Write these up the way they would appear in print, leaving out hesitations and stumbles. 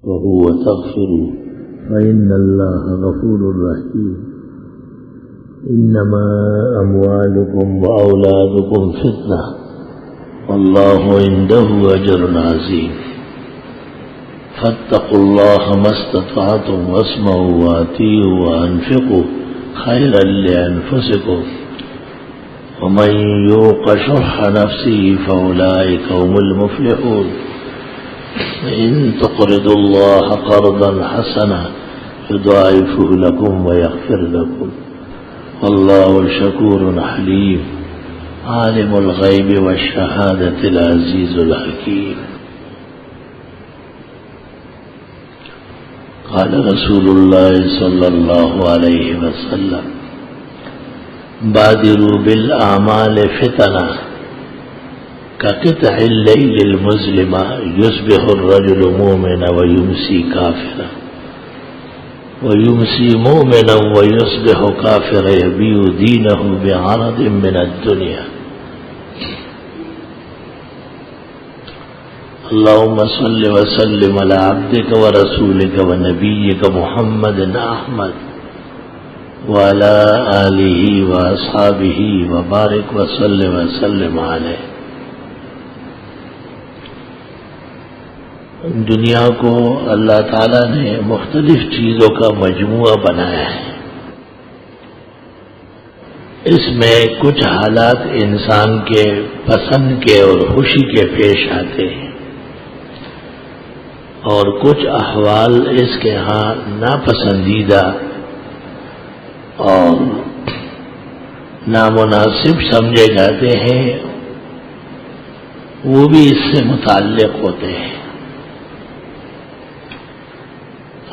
وهو تغفروا فإن الله غفور رحيم. إنما أموالكم وأولادكم فتنة والله عنده أجر عظيم. فاتقوا الله ما استطعتم واسمعوا وأطيعوا وأنفقوا خيرا لأنفسكم ومن يوق شح نفسه فأولئك هم المفلحون. إن تقرضوا الله قرضا حسنا يضاعفه لكم ويغفر لكم والله شكور حليم. عالم الغيب والشهادة العزيز الحكيم. قال رسول الله صلى الله عليه وسلم: بادروا بالأعمال فتنة كقطع الليل المظلم يصبح الرجل مؤمنا ويمسي كافرا ويمسي مؤمنا ويصبح كافرا يبيع دينه بعرض من الدنيا. اللهم صل وسلم على عبدك ورسولك ونبيك محمد أحمد وعلى آله وأصحابه وبارك وسلم عليه. دنیا کو اللہ تعالیٰ نے مختلف چیزوں کا مجموعہ بنایا ہے. اس میں کچھ حالات انسان کے پسند کے اور خوشی کے پیش آتے ہیں اور کچھ احوال اس کے ہاں ناپسندیدہ اور نامناسب سمجھے جاتے ہیں، وہ بھی اس سے متعلق ہوتے ہیں.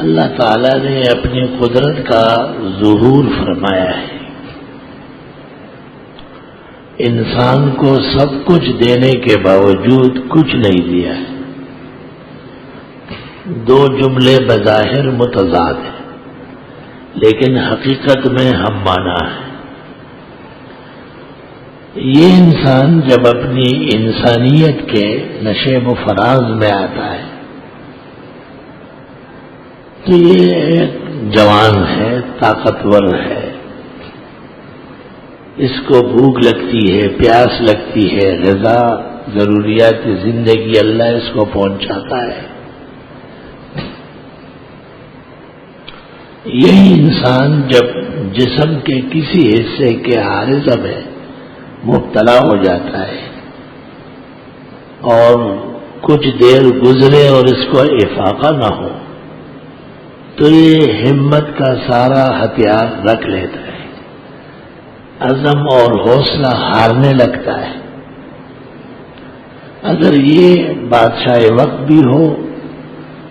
اللہ تعالیٰ نے اپنی قدرت کا ظہور فرمایا ہے. انسان کو سب کچھ دینے کے باوجود کچھ نہیں دیا ہے. دو جملے بظاہر متضاد ہیں لیکن حقیقت میں ہم مانا ہے. یہ انسان جب اپنی انسانیت کے نشیب و فراز میں آتا ہے تو یہ ایک جوان ہے، طاقتور ہے، اس کو بھوک لگتی ہے، پیاس لگتی ہے، غذا ضروریات زندگی اللہ اس کو پہنچاتا ہے. یہی انسان جب جسم کے کسی حصے کے عارضہ میں مبتلا ہو جاتا ہے اور کچھ دیر گزرے اور اس کو افاقہ نہ ہو تو یہ ہمت کا سارا ہتھیار رکھ لیتا ہے، عزم اور حوصلہ ہارنے لگتا ہے. اگر یہ بادشاہ وقت بھی ہو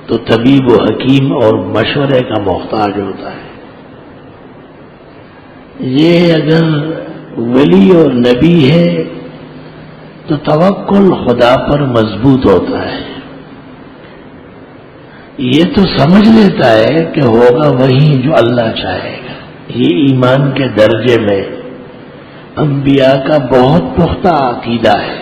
تو طبیب و حکیم اور مشورے کا محتاج ہوتا ہے. یہ اگر ولی اور نبی ہے تو توکل خدا پر مضبوط ہوتا ہے. یہ تو سمجھ لیتا ہے کہ ہوگا وہی جو اللہ چاہے گا. یہ ایمان کے درجے میں انبیاء کا بہت پختہ عقیدہ ہے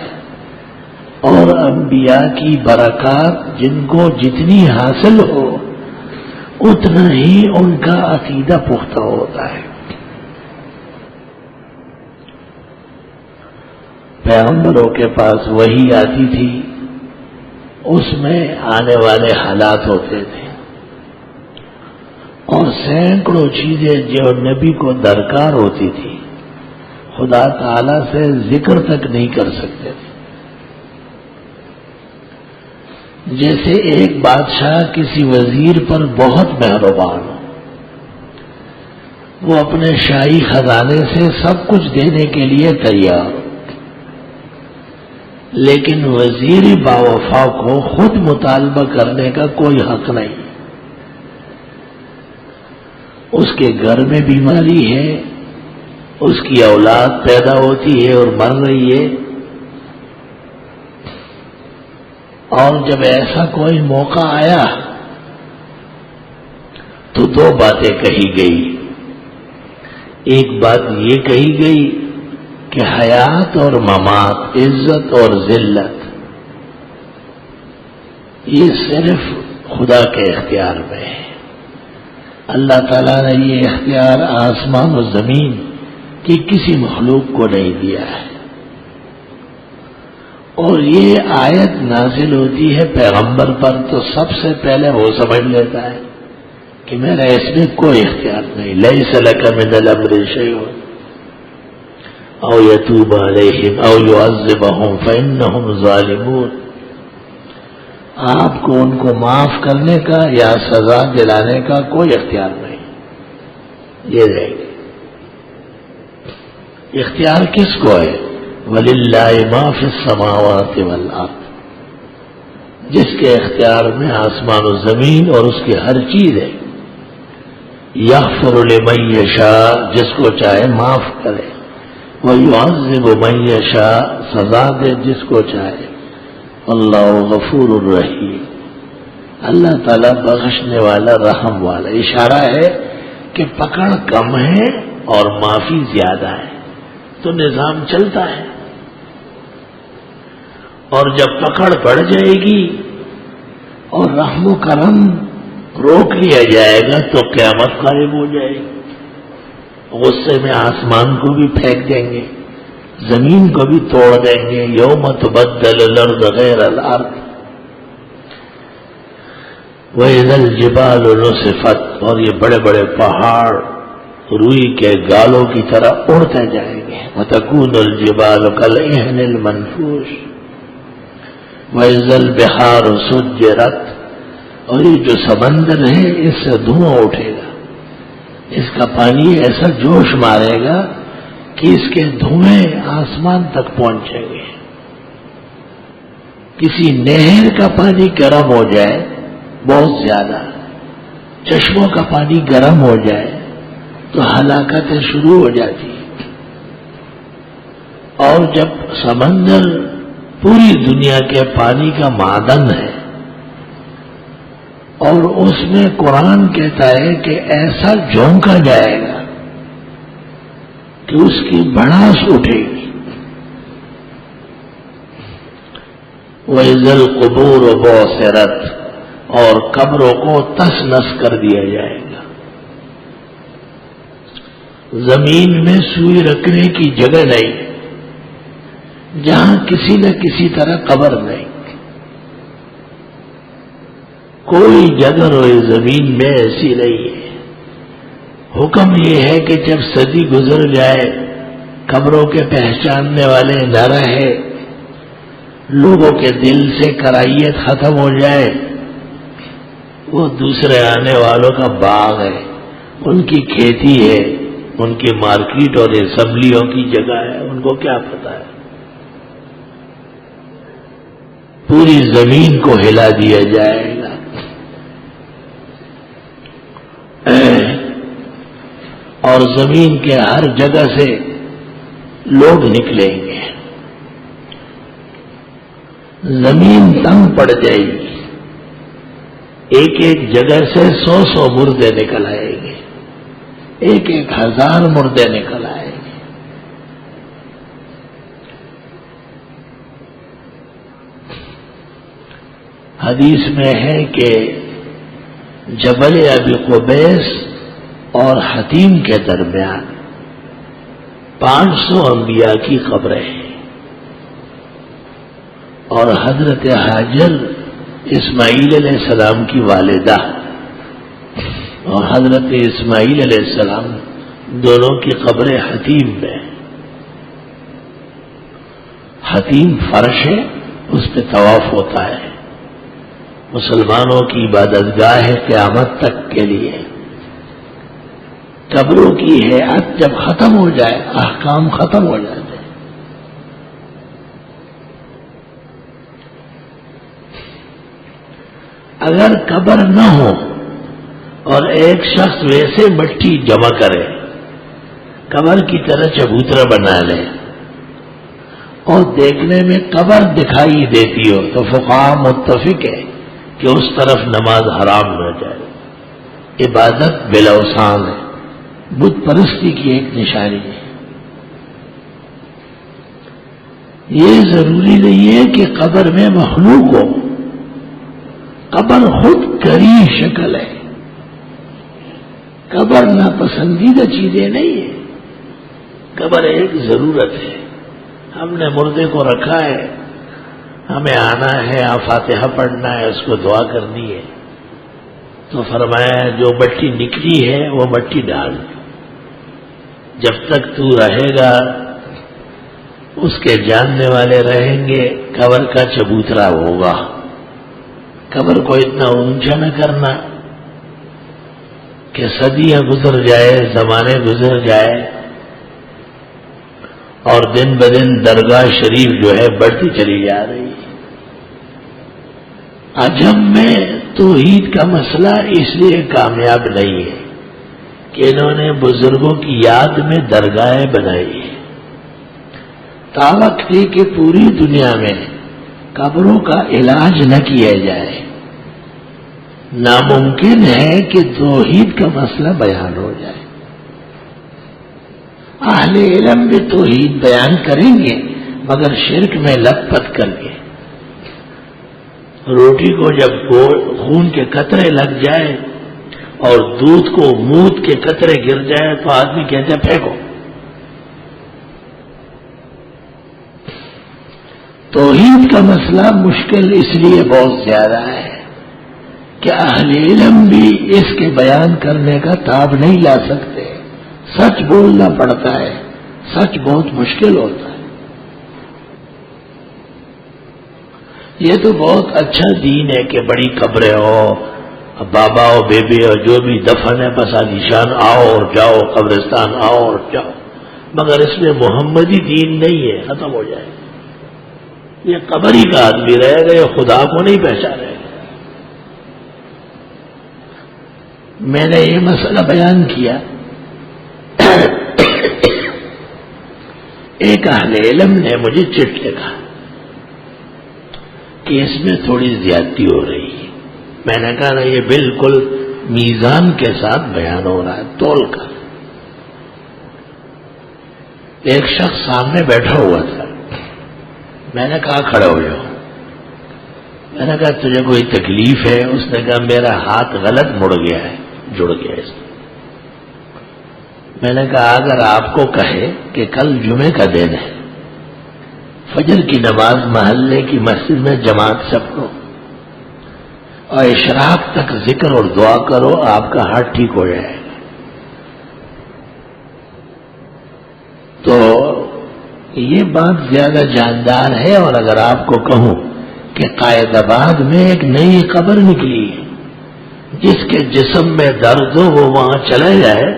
اور انبیاء کی برکات جن کو جتنی حاصل ہو اتنا ہی ان کا عقیدہ پختہ ہوتا ہے. پیغمبروں کے پاس وحی آتی تھی، اس میں آنے والے حالات ہوتے تھے اور سینکڑوں چیزیں جو نبی کو درکار ہوتی تھی خدا تعالی سے ذکر تک نہیں کر سکتے تھے. جیسے ایک بادشاہ کسی وزیر پر بہت مہربان ہو، وہ اپنے شاہی خزانے سے سب کچھ دینے کے لیے تیار ہو، لیکن وزیر باوفا کو خود مطالبہ کرنے کا کوئی حق نہیں. اس کے گھر میں بیماری ہے، اس کی اولاد پیدا ہوتی ہے اور مر رہی ہے، اور جب ایسا کوئی موقع آیا تو دو باتیں کہی گئی. ایک بات یہ کہی گئی کہ حیات اور ممات، عزت اور ذلت، یہ صرف خدا کے اختیار میں ہے. اللہ تعالیٰ نے یہ اختیار آسمان و زمین کی کسی مخلوق کو نہیں دیا ہے. اور یہ آیت نازل ہوتی ہے پیغمبر پر تو سب سے پہلے وہ سمجھ لیتا ہے کہ میرا اس میں کوئی اختیار نہیں. لیس لک من الامر شیء او یتوب علیہم او یعذبہم فانہم ظالمون. آپ کو ان کو معاف کرنے کا یا سزا دلانے کا کوئی اختیار نہیں. یہ رہے گی. اختیار کس کو ہے؟ وَلِلَّهِ مَا فِي السَّمَاوَاتِ وَالْأَرْضِ. جس کے اختیار میں آسمان و زمین اور اس کی ہر چیز ہے. یغفر لمن یشاء، جس کو چاہے معاف کرے. وَيُعَذِّبُ مَن یشاء، سزا دے جس کو چاہے. اللہ غفور الرحیم، اللہ تعالیٰ بخشنے والا رحم والا. اشارہ ہے کہ پکڑ کم ہے اور معافی زیادہ ہے تو نظام چلتا ہے. اور جب پکڑ پڑ جائے گی اور رحم و کرم روک لیا جائے گا تو قیامت قائم ہو جائے گی. غصے میں آسمان کو بھی پھینک دیں گے، زمین کو بھی توڑ دیں گے. یوم تبدل الارض غیر الارض وَإِذَا الْجِبَالُ نُسِفَتْ. اور یہ بڑے بڑے پہاڑ روئی کے گالوں کی طرح اڑتے جائیں گے. وَتَكُونُ الْجِبَالُ كَالْعِهْنِ الْمَنْفُوشِ وَإِذَا الْبِحَارُ سُجِّرَتْ. اور یہ جو سمندر ہے اس سے دھواں اٹھے گا، اس کا پانی ایسا جوش مارے گا کہ اس کے دھوئیں آسمان تک پہنچیں گے. کسی نہر کا پانی گرم ہو جائے بہت زیادہ، چشموں کا پانی گرم ہو جائے تو ہلاکتیں شروع ہو جاتی. اور جب سمندر پوری دنیا کے پانی کا معدن ہے اور اس میں قرآن کہتا ہے کہ ایسا جھونکا جائے گا کہ اس کی بھڑاس اٹھے گی. وَإِذَا الْقُبُورُ بُعْثِرَتْ. اور قبروں کو تس نس کر دیا جائے گا. زمین میں سوئی رکھنے کی جگہ نہیں، جہاں کسی نہ کسی طرح قبر نہیں. کوئی جگہ روئے زمین میں ایسی نہیں ہے. حکم یہ ہے کہ جب صدی گزر جائے، قبروں کے پہچاننے والے نہ رہے، لوگوں کے دل سے کرائیت ختم ہو جائے، وہ دوسرے آنے والوں کا باغ ہے، ان کی کھیتی ہے، ان کی مارکیٹ اور اسمبلیوں کی جگہ ہے، ان کو کیا پتا ہے. پوری زمین کو ہلا دیا جائے گا. اور زمین کے ہر جگہ سے لوگ نکلیں گے. زمین تنگ پڑ جائے گی. ایک ایک جگہ سے 100 مردے نکل آئیں گے، 1000 مردے نکل آئیں گے. حدیث میں ہے کہ جبل ابی قبیس اور حتیم کے درمیان 500 انبیاء کی قبریں ہیں. اور حضرت حاجر اسماعیل علیہ السلام کی والدہ اور حضرت اسماعیل علیہ السلام دونوں کی قبریں حتیم میں. حتیم فرش ہے، اس پہ طواف ہوتا ہے. مسلمانوں کی عبادت گاہ ہے قیامت تک کے لیے. قبروں کی ہیئت جب ختم ہو جائے، احکام ختم ہو جاتے ہیں. اگر قبر نہ ہو اور ایک شخص ویسے مٹی جمع کرے، قبر کی طرح چبوترا بنا لے اور دیکھنے میں قبر دکھائی دیتی ہو تو فقہاء متفق ہے کہ اس طرف نماز حرام نہ جائے. عبادت بالاوثان ہے، بت پرستی کی ایک نشانی ہے. یہ ضروری نہیں ہے کہ قبر میں مخلوق ہو. قبر خود کری شکل ہے، قبر ناپسندیدہ چیزیں نہیں ہے، قبر ایک ضرورت ہے۔ ہم نے مردے کو رکھا ہے، ہمیں آنا ہے، فاتحہ پڑھنا ہے، اس کو دعا کرنی ہے، تو فرمایا جو مٹی نکلی ہے وہ مٹی ڈال، جب تک تو رہے گا اس کے جاننے والے رہیں گے، قبر کا چبوترا ہوگا۔ قبر کو اتنا اونچا نہ کرنا کہ صدیاں گزر جائے، زمانے گزر جائے اور دن بدن درگاہ شریف جو ہے بڑھتی چلی جا رہی ہے۔ عجم میں توحید کا مسئلہ اس لیے کامیاب نہیں ہے کہ انہوں نے بزرگوں کی یاد میں درگاہیں بنائی ہیں۔ طاقت ہے کہ پوری دنیا میں قبروں کا علاج نہ کیا جائے، ناممکن ہے کہ توحید کا مسئلہ بیان ہو جائے۔ اہل علم بھی توحید بیان کریں گے مگر شرک میں لت پت کر کے۔ روٹی کو جب خون کے قطرے لگ جائے اور دودھ کو موت کے قطرے گر جائے تو آدمی کہتے ہیں پھینکو۔ توحید کا مسئلہ مشکل اس لیے بہت زیادہ ہے کہ اہل علم بھی اس کے بیان کرنے کا تاب نہیں لا سکتے، سچ بولنا پڑتا ہے، سچ بہت مشکل ہوتا ہے۔ یہ تو بہت اچھا دین ہے کہ بڑی قبریں ہو، بابا ہو بیبی ہو جو بھی دفن ہے بس عالیشان آؤ اور جاؤ، قبرستان آؤ اور جاؤ، مگر اس میں محمدی دین نہیں ہے، ختم ہو جائے۔ یہ قبر ہی کا آدمی رہے گا، یہ خدا کو نہیں پہچانے گا۔ میں نے یہ مسئلہ بیان کیا، ایک اہل علم نے مجھے چٹ لکھا کہ اس میں تھوڑی زیادتی ہو رہی ہے۔ میں نے کہا نا یہ بالکل میزان کے ساتھ بیان ہو رہا ہے، تول کر۔ ایک شخص سامنے بیٹھا ہوا تھا، میں نے کہا کھڑے ہو جاؤ۔ میں نے کہا تجھے کوئی تکلیف ہے؟ اس نے کہا میرا ہاتھ غلط مڑ گیا ہے، جڑ گیا اس میں۔ میں نے کہا اگر آپ کو کہے کہ کل جمعے کا دن ہے، فجر کی نماز محلے کی مسجد میں جماعت سے پڑھو اور اشراق تک ذکر اور دعا کرو، آپ کا ہاتھ ٹھیک ہو جائے گا۔ تو یہ بات زیادہ جاندار ہے۔ اور اگر آپ کو کہوں کہ قائد آباد میں ایک نئی قبر نکلی ہے، جس کے جسم میں درد ہو وہ وہاں چلا جائے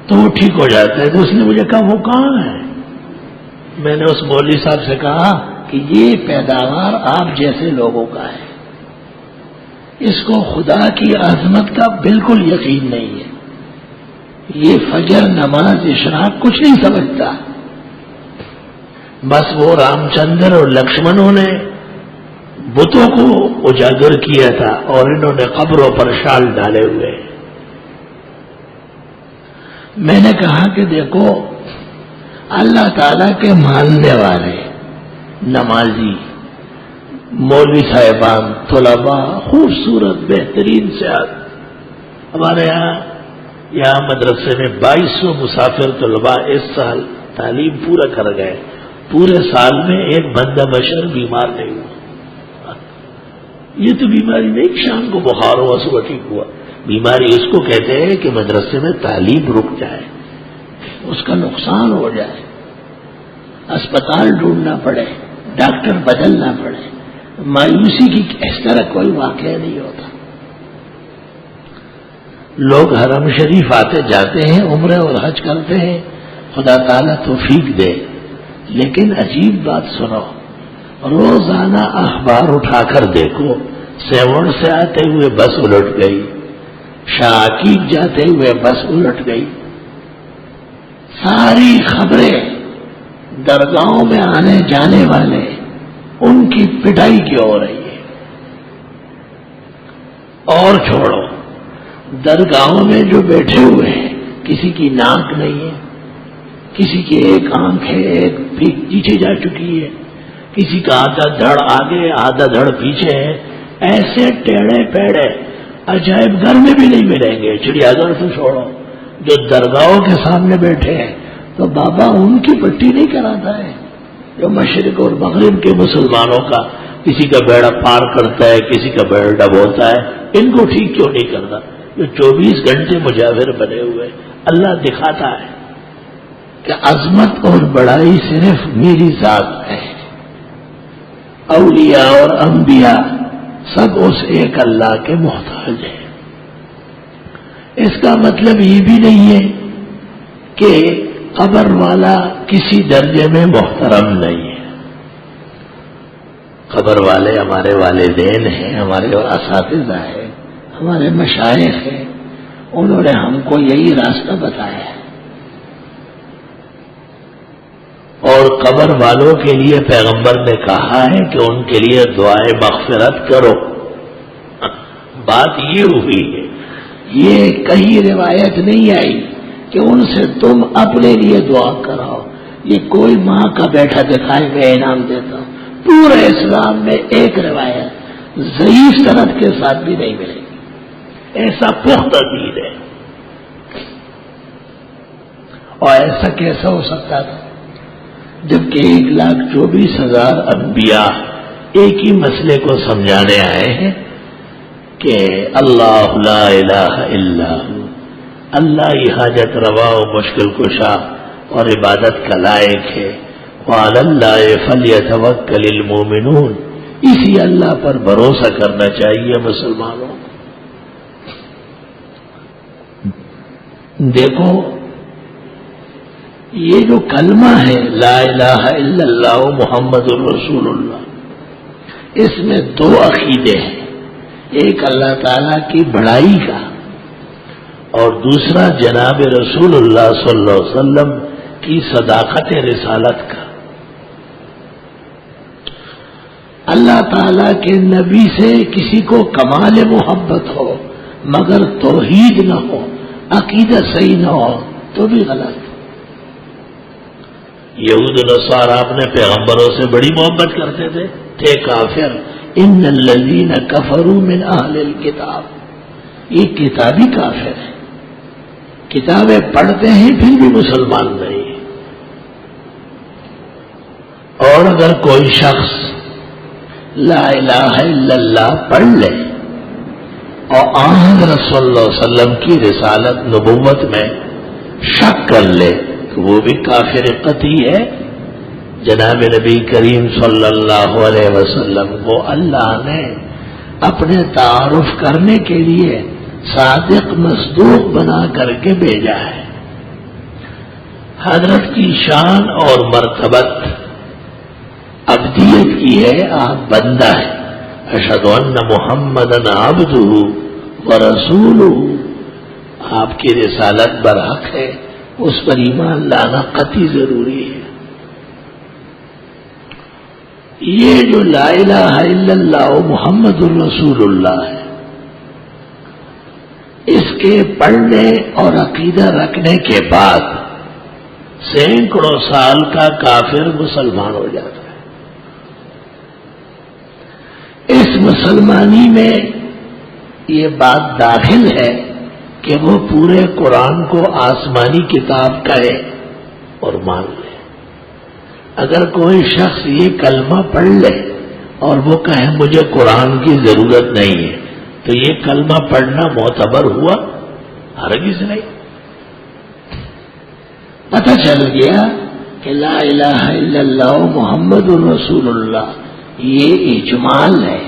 تو وہ ٹھیک ہو جاتا ہے، تو اس نے مجھے کہا وہ کہاں ہے؟ میں نے اس مولوی صاحب سے کہا کہ یہ پیداوار آپ جیسے لوگوں کا ہے، اس کو خدا کی عظمت کا بالکل یقین نہیں ہے، یہ فجر نماز اشراق کچھ نہیں سمجھتا۔ بس وہ رام چندر اور لکشمنوں نے بتوں کو اجاگر کیا تھا اور انہوں نے قبروں پر شال ڈالے ہوئے۔ میں نے کہا کہ دیکھو اللہ تعالیٰ کے ماننے والے نمازی مولوی صاحبان طلباء خوبصورت بہترین سے ہمارے یہاں مدرسے میں 2200 مسافر طلباء اس سال تعلیم پورا کر گئے، پورے سال میں ایک بندہ بشر بیمار نہیں ہوا۔ یہ تو بیماری نہیں شام کو بخار ہوا صبح ٹھیک ہوا، بیماری اس کو کہتے ہیں کہ مدرسے میں تعلیم رک جائے، اس کا نقصان ہو جائے، اسپتال ڈھونڈنا پڑے، ڈاکٹر بدلنا پڑے۔ مایوسی کی اس طرح کوئی واقعہ نہیں ہوتا۔ لوگ حرم شریف آتے جاتے ہیں، عمرہ اور حج کرتے ہیں، خدا تعالیٰ توفیق دے، لیکن عجیب بات سنو، روزانہ اخبار اٹھا کر دیکھو، سیوڑ سے آتے ہوئے بس الٹ گئی، شاہ عقیق جاتے ہوئے بس الٹ گئی، ساری خبریں درگاہوں میں آنے جانے والے ان کی پٹائی کی ہو رہی ہے۔ اور چھوڑو، درگاہوں میں جو بیٹھے ہوئے ہیں کسی کی ناک نہیں ہے، کسی کی ایک آنکھ ہے، ایک پیچھے جا چکی ہے، کسی کا آدھا دھڑ آگے آدھا دھڑ پیچھے ہے، ایسے ٹیڑے پیڑے عجائب گھر میں بھی نہیں ملیں گے، چڑیا گھر سے چھوڑو، جو درگاہوں کے سامنے بیٹھے ہیں تو بابا ان کی پٹی نہیں کراتا ہے، جو مشرق اور مغرب کے مسلمانوں کا کسی کا بیڑا پار کرتا ہے، کسی کا بیڑا ڈبوتا ہے، ان کو ٹھیک کیوں نہیں کرتا؟ جو 24 گھنٹے مجاور بنے ہوئے، اللہ دکھاتا ہے کہ عظمت اور بڑائی صرف میری ذات ہے، اولیاء اور انبیاء سب اس ایک اللہ کے محتاج ہیں۔ اس کا مطلب یہ بھی نہیں ہے کہ قبر والا کسی درجے میں محترم نہیں ہے۔ قبر والے ہمارے والدین ہیں، ہمارے اساتذہ ہیں، ہمارے مشائخ ہیں، انہوں نے ہم کو یہی راستہ بتایا ہے، اور قبر والوں کے لیے پیغمبر نے کہا ہے کہ ان کے لیے دعائے مغفرت کرو۔ بات یہ ہوئی ہے، یہ کہیں روایت نہیں آئی کہ ان سے تم اپنے لیے دعا کراؤ، یہ کوئی ماں کا بیٹا دکھائے میں انعام دیتا ہوں، پورے اسلام میں ایک روایت ضعیف سند کے ساتھ بھی نہیں ملے گی، ایسا پختہ دین ہے۔ اور ایسا کیسا ہو سکتا تھا جبکہ 1,24,000 انبیاء ایک ہی مسئلے کو سمجھانے آئے ہیں کہ اللہ لا الہ الا ہو، اللہ ہی حاجت روا و مشکل کشا اور عبادت کا لائق ہے، وعلی اللہ فلیتوکل المؤمنون، اسی اللہ پر بھروسہ کرنا چاہیے مسلمانوں کو۔ دیکھو یہ جو کلمہ ہے لا الہ الا اللہ محمد الرسول اللہ، اس میں دو عقیدے ہیں، ایک اللہ تعالی کی بڑائی کا اور دوسرا جناب رسول اللہ صلی اللہ علیہ وسلم کی صداقت رسالت کا۔ اللہ تعالی کے نبی سے کسی کو کمال محبت ہو مگر توحید نہ ہو، عقیدہ صحیح نہ ہو تو بھی غلط۔ یہود نصارا اپنے پیغمبروں سے بڑی محبت کرتے تھے کافر، ان الذین کفروا من اہل الکتاب، یہ کتابی کافر ہے، کتابیں پڑھتے ہیں پھر بھی مسلمان نہیں۔ اور اگر کوئی شخص لا الہ الا اللہ پڑھ لے اور حضرت صلی اللہ علیہ وسلم کی رسالت نبوت میں شک کر لے تو وہ بھی کافر قطعی ہے۔ جناب نبی کریم صلی اللہ علیہ وسلم کو اللہ نے اپنے تعارف کرنے کے لیے صادق مصدوق بنا کر کے بھیجا ہے۔ حضرت کی شان اور مرتبت عبدیت کی ہے، آپ بندہ ہے، اشہد ان محمدن عبدہ ورسولہ، آپ کی رسالت برحق ہے، اس پر ایمان لانا قطعی ضروری ہے۔ یہ جو لا الہ الا اللہ محمد الرسول اللہ ہے، اس کے پڑھنے اور عقیدہ رکھنے کے بعد سینکڑوں سال کا کافر مسلمان ہو جاتا ہے۔ اس مسلمانی میں یہ بات داخل ہے کہ وہ پورے قرآن کو آسمانی کتاب کہے اور مان لے۔ اگر کوئی شخص یہ کلمہ پڑھ لے اور وہ کہے مجھے قرآن کی ضرورت نہیں ہے تو یہ کلمہ پڑھنا معتبر ہوا؟ ہرگز نہیں۔ پتہ چل گیا کہ لا الہ الا اللہ محمد الرسول اللہ یہ اجمال ہے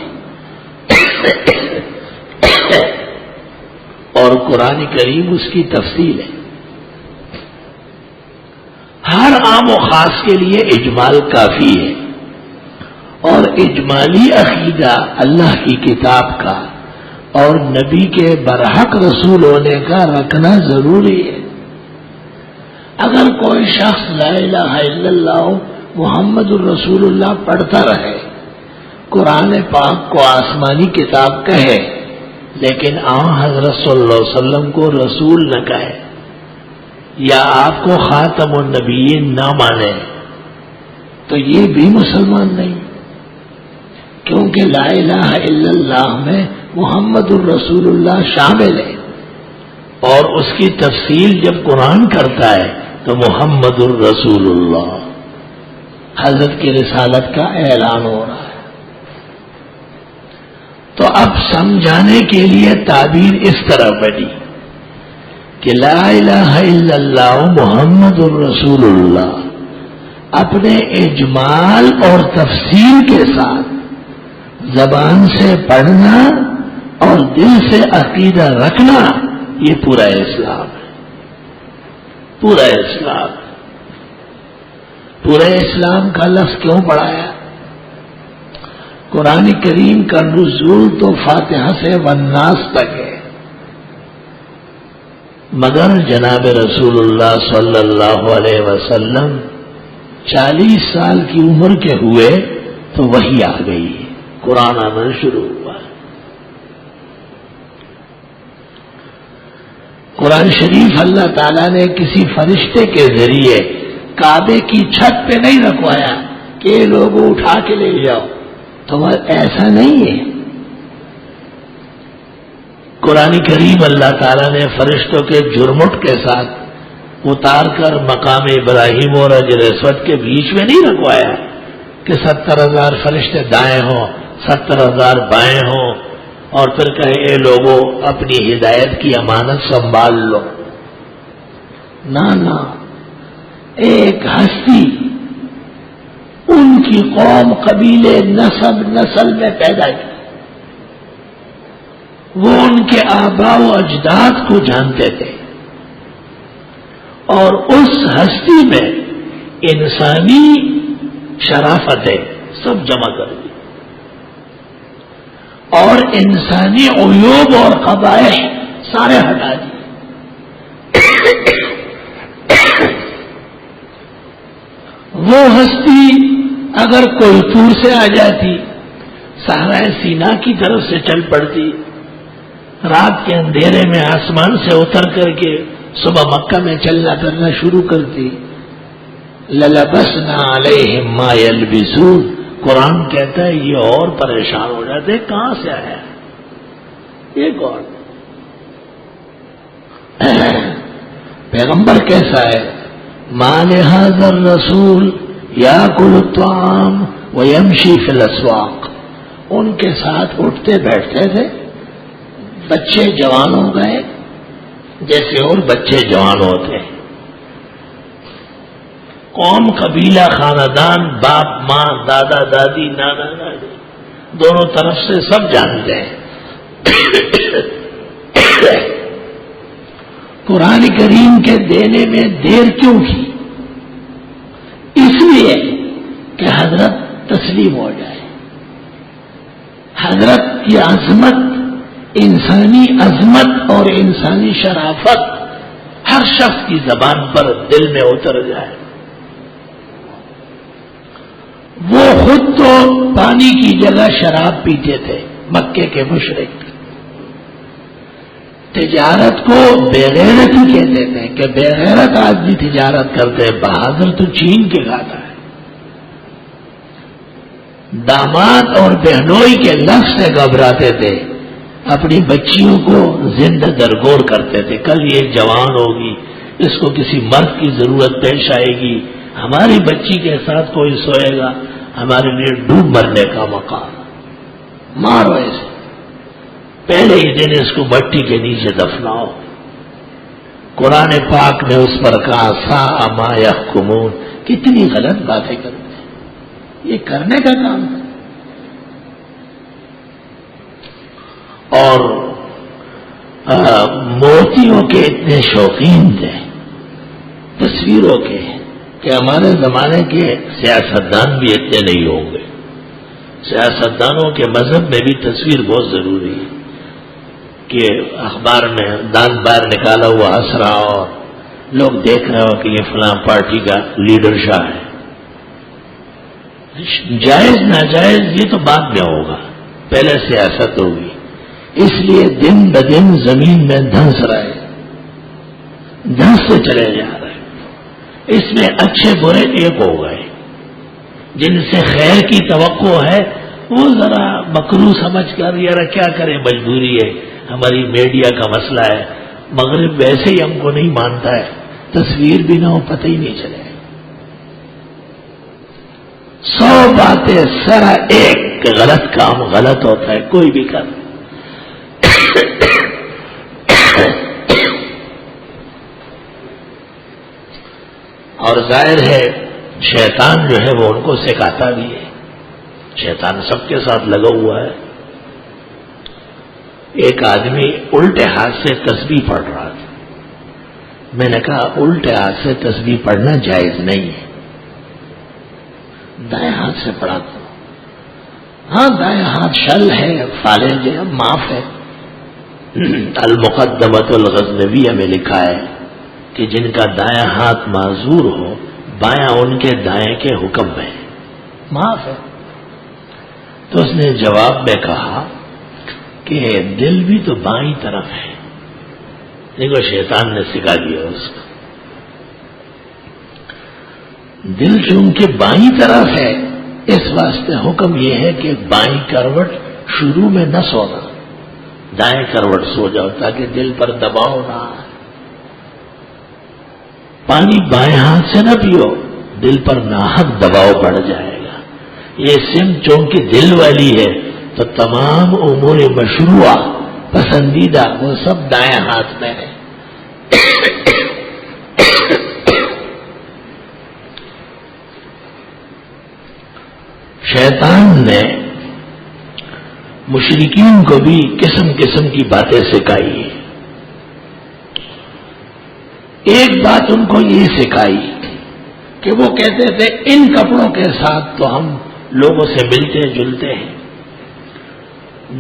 اور قرآن کریم اس کی تفصیل ہے۔ ہر عام و خاص کے لیے اجمال کافی ہے، اور اجمالی عقیدہ اللہ کی کتاب کا اور نبی کے برحق رسول ہونے کا رکھنا ضروری ہے۔ اگر کوئی شخص لا الہ الا اللہ محمد الرسول اللہ پڑھتا رہے، قرآن پاک کو آسمانی کتاب کہے لیکن حضرت صلی اللہ علیہ وسلم کو رسول نہ کہے یا آپ کو خاتم النبیین نہ مانے، تو یہ بھی مسلمان نہیں، کیونکہ کہ لا الہ الا اللہ میں محمد الرسول اللہ شامل ہے، اور اس کی تفصیل جب قرآن کرتا ہے تو محمد الرسول اللہ، حضرت کی رسالت کا اعلان ہو رہا ہے۔ تو اب سمجھانے کے لیے تعبیر اس طرح بنی کہ لا الہ الا اللہ محمد الرسول اللہ اپنے اجمال اور تفصیل کے ساتھ زبان سے پڑھنا اور دل سے عقیدہ رکھنا، یہ پورا اسلام ہے، پورا اسلام ہے۔ پورے اسلام کا لفظ کیوں پڑھایا؟ قرآن کریم کا نزول تو فاتحہ سے والناس تک ہے، مگر جناب رسول اللہ صلی اللہ علیہ وسلم 40 سال کی عمر کے ہوئے تو وحی آ گئی، قرآن آنا شروع ہوا۔ قرآن شریف اللہ تعالیٰ نے کسی فرشتے کے ذریعے کعبے کی چھت پہ نہیں رکھوایا کہ لوگوں اٹھا کے لے جاؤ، تو ایسا نہیں ہے۔ قرآن کریم اللہ تعالیٰ نے فرشتوں کے جرمٹ کے ساتھ اتار کر مقام ابراہیم اور حجر اسود کے بیچ میں نہیں رکھوایا کہ 70,000 فرشتے دائیں ہوں 70,000 بائیں ہوں اور پھر کہے اے لوگوں اپنی ہدایت کی امانت سنبھال لو۔ نہ، ایک ہستی ان کی قوم قبیلے نسل میں پیدا کی، وہ ان کے آباء و اجداد کو جانتے تھے، اور اس ہستی میں انسانی شرافتیں سب جمع کر دی اور انسانی عیوب اور قبائح سارے ہٹا دی۔ وہ ہستی اگر کوئی طور سے آ جاتی، صحرائے سینا کی طرف سے چل پڑتی، رات کے اندھیرے میں آسمان سے اتر کر کے صبح مکہ میں چلنا کرنا شروع کرتی، لَلَبَسْنَا عَلَيْهِمْ مَا يَلْبِسُونَ، قرآن کہتا ہے یہ اور پریشان ہو جاتے، کہاں سے آیا یہ کون؟ پیغمبر کیسا ہے؟ مَا لِهَذَا الرَّسُولِ يَأْكُلُ الطَّعَامَ وَيَمْشِي فِي الْأَسْوَاقِ، ان کے ساتھ اٹھتے بیٹھتے تھے، بچے جوان ہو گئے جیسے اور بچے جوان ہوتے ہیں، قوم قبیلہ خاندان باپ ماں دادا دادی نانا نانی دونوں طرف سے سب جانتے ہیں۔ قرآن کریم کے دینے میں دیر کیوں کی؟ اس لیے کہ حضرت تسلیم ہو جائے۔ حضرت کی عظمت، انسانی عظمت اور انسانی شرافت ہر شخص کی زبان پر دل میں اتر جائے۔ وہ خود تو پانی کی جگہ شراب پیتے تھے، مکے کے مشرک، تجارت کو بےغیرتی کہتے تھے کہ بےغیرت آدمی تجارت کرتے، بہادر تو چین کے کھاتا ہے۔ داماد اور بہنوئی کے لفظ سے گھبراتے تھے، اپنی بچیوں کو زندہ درگور کرتے تھے، کل یہ جوان ہوگی، اس کو کسی مرد کی ضرورت پیش آئے گی، ہماری بچی کے ساتھ کوئی سوئے گا، ہمارے لیے ڈوب مرنے کا مقام، مارو ایسے، پہلے ہی دن اس کو مٹی کے نیچے دفناؤ۔ قرآن پاک نے اس پر کہا ساء ما یحکمون، کتنی غلط باتیں کرتے ہیں، یہ کرنے کا کام ہے۔ اور موتیوں کے اتنے شوقین تھے، تصویروں کے، کہ ہمارے زمانے کے سیاستدان بھی اتنے نہیں ہوں گے۔ سیاستدانوں کے مذہب میں بھی تصویر بہت ضروری ہے کہ اخبار میں دان بار نکالا ہوا اسرا اور لوگ دیکھ رہے ہو کہ یہ فلاں پارٹی کا لیڈر شاہ ہے۔ جائز ناجائز یہ تو بعد میں ہوگا، پہلے سیاست ہوگی۔ اس لیے دن بدن زمین میں دھنس رہے، دھنستے چلے جا رہے، اس میں اچھے برے ایک ہو گئے، جن سے خیر کی توقع ہے وہ ذرا مکروہ سمجھ کر یار کیا کرے مجبوری ہے، ہماری میڈیا کا مسئلہ ہے، مغرب ویسے ہی ہم کو نہیں مانتا ہے، تصویر بھی نہ ہو پتہ ہی نہیں چلے، 100 باتیں سرا ایک غلط کام غلط ہوتا ہے کوئی بھی کر. اور ظاہر ہے شیطان جو ہے وہ ان کو سکھاتا بھی ہے، شیطان سب کے ساتھ لگا ہوا ہے. ایک آدمی الٹے ہاتھ سے تسبیح پڑھ رہا تھا، میں نے کہا الٹے ہاتھ سے تسبیح پڑھنا جائز نہیں ہے، دائیں ہاتھ سے پڑھا تھا. ہاں دائیں ہاتھ شل ہے، فالج ہے، معاف ہے. المقدمۃ الغزنویہ میں لکھا ہے کہ جن کا دائیں ہاتھ معذور ہو بایاں ان کے دائیں کے حکم میں معاف ہے. تو اس نے جواب میں کہا کہ دل بھی تو بائیں طرف ہے. دیکھو شیطان نے سکھا دیا اس کو، دل چونکہ بائیں طرف ہے اس واسطے حکم یہ ہے کہ بائیں کروٹ شروع میں نہ سونا، دائیں کروٹ سو جاؤ تاکہ دل پر دباؤ نہ آئے. پانی بائیں ہاتھ سے نہ پیو، دل پر ناحق دباؤ پڑ جائے گا. یہ سمت چونکہ دل والی ہے تو تمام امور مشروعہ پسندیدہ وہ سب دائیں ہاتھ میں ہے. شیطان نے مشرکین کو بھی قسم قسم کی باتیں سکھائی. ایک بات ان کو یہ سکھائی کہ وہ کہتے تھے ان کپڑوں کے ساتھ تو ہم لوگوں سے ملتے جلتے ہیں،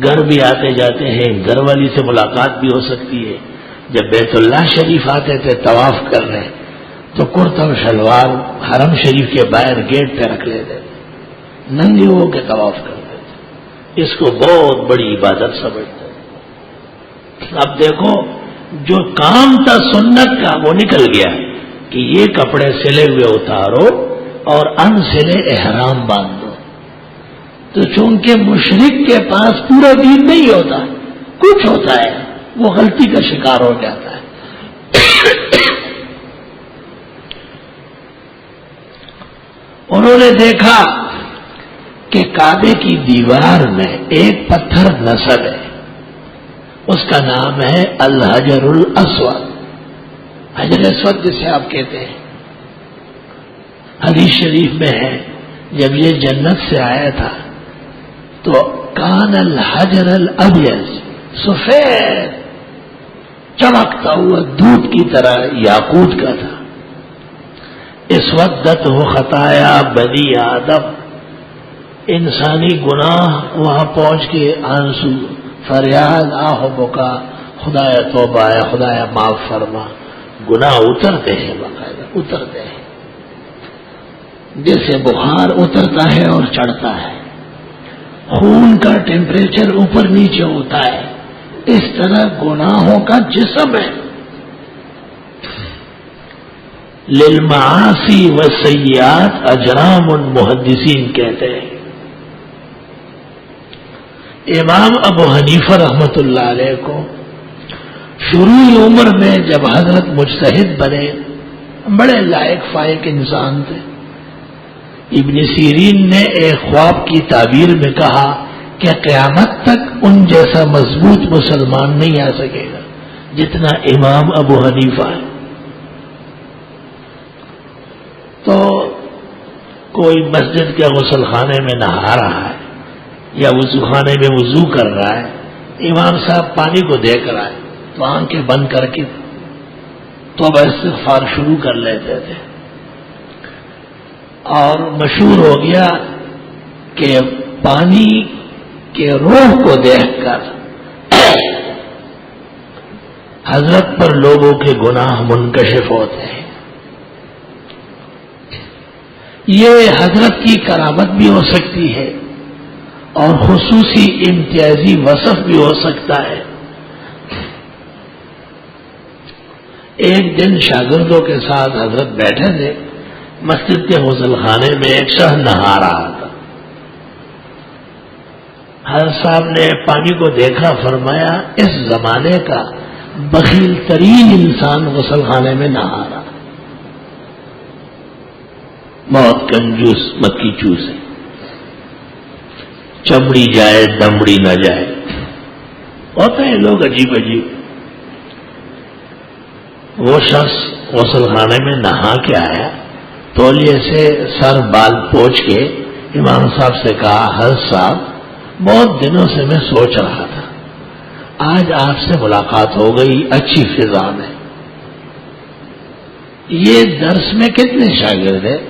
گھر بھی آتے جاتے ہیں، گھر والی سے ملاقات بھی ہو سکتی ہے. جب بیت اللہ شریف آتے تھے طواف کرنے تو کرتا و شلوار حرم شریف کے باہر گیٹ پہ رکھ لیتے تھے، ننگے ہو کے طواف کرتے تھے. اس کو بہت بڑی عبادت سمجھتے تھے. اب دیکھو جو کام تھا سنت کا وہ نکل گیا کہ یہ کپڑے سلے ہوئے اتارو اور ان سلے احرام باندھو. تو چونکہ مشرک کے پاس پورا دین نہیں ہوتا، کچھ ہوتا ہے، وہ غلطی کا شکار ہو جاتا ہے. انہوں نے دیکھا کہ کعبے کی دیوار میں ایک پتھر نصب ہے، اس کا نام ہے الحجر الاسود، حجر اسود جسے آپ کہتے ہیں. حدیث شریف میں ہے جب یہ جنت سے آیا تھا تو کان الحجر الابیض، سفید چمکتا ہوا دودھ کی طرح یاقوت کا تھا. اسودت ہو خطایا بنی آدم، انسانی گناہ وہاں پہنچ کے آنسو فریاد آہ بکا، خدایا توبہ ہے، خدایا معاف فرما. گناہ اترتے ہیں، باقاعدہ اترتے ہیں، جیسے بخار اترتا ہے اور چڑھتا ہے، خون کا ٹیمپریچر اوپر نیچے ہوتا ہے، اس طرح گناہوں کا جسم ہے. للمعاصی والسیئات اجرام، محدثین کہتے ہیں. امام ابو حنیفہ رحمت اللہ علیہ کو شروع عمر میں جب حضرت مجتہد بنے، بڑے لائق فائق انسان تھے. ابن سیرین نے ایک خواب کی تعبیر میں کہا کہ قیامت تک ان جیسا مضبوط مسلمان نہیں آ سکے گا جتنا امام ابو حنیفہ ہے. تو کوئی مسجد کے غسل خانے میں نہا رہا ہے یا وضو خانے میں وضو کر رہا ہے، امام صاحب پانی کو دیکھ رہا ہے تو آنکھیں بند کر کے توبہ استغفار شروع کر لیتے تھے. اور مشہور ہو گیا کہ پانی کے روح کو دیکھ کر حضرت پر لوگوں کے گناہ منکشف ہوتے ہیں. یہ حضرت کی کرامت بھی ہو سکتی ہے اور خصوصی امتیازی وصف بھی ہو سکتا ہے. ایک دن شاگردوں کے ساتھ حضرت بیٹھے تھے، مسجد کے غسل خانے میں ایک شخص نہا رہا تھا. صاحب نے پانی کو دیکھا، فرمایا اس زمانے کا بخیل ترین انسان غسل خانے میں نہا رہا، بہت کنجوس مکی چوس ہے، چمڑی جائے دمڑی نہ جائے، ہوتے ہیں لوگ عجیب عجیب۔ وہ شخص غسل خانے میں نہا کے آیا، تولیے سے سر بال پوچھ کے امام صاحب سے کہا، حضرت صاحب بہت دنوں سے میں سوچ رہا تھا، آج آپ سے ملاقات ہو گئی، اچھی فضا میں۔ یہ درس میں کتنے شاگرد ہیں؟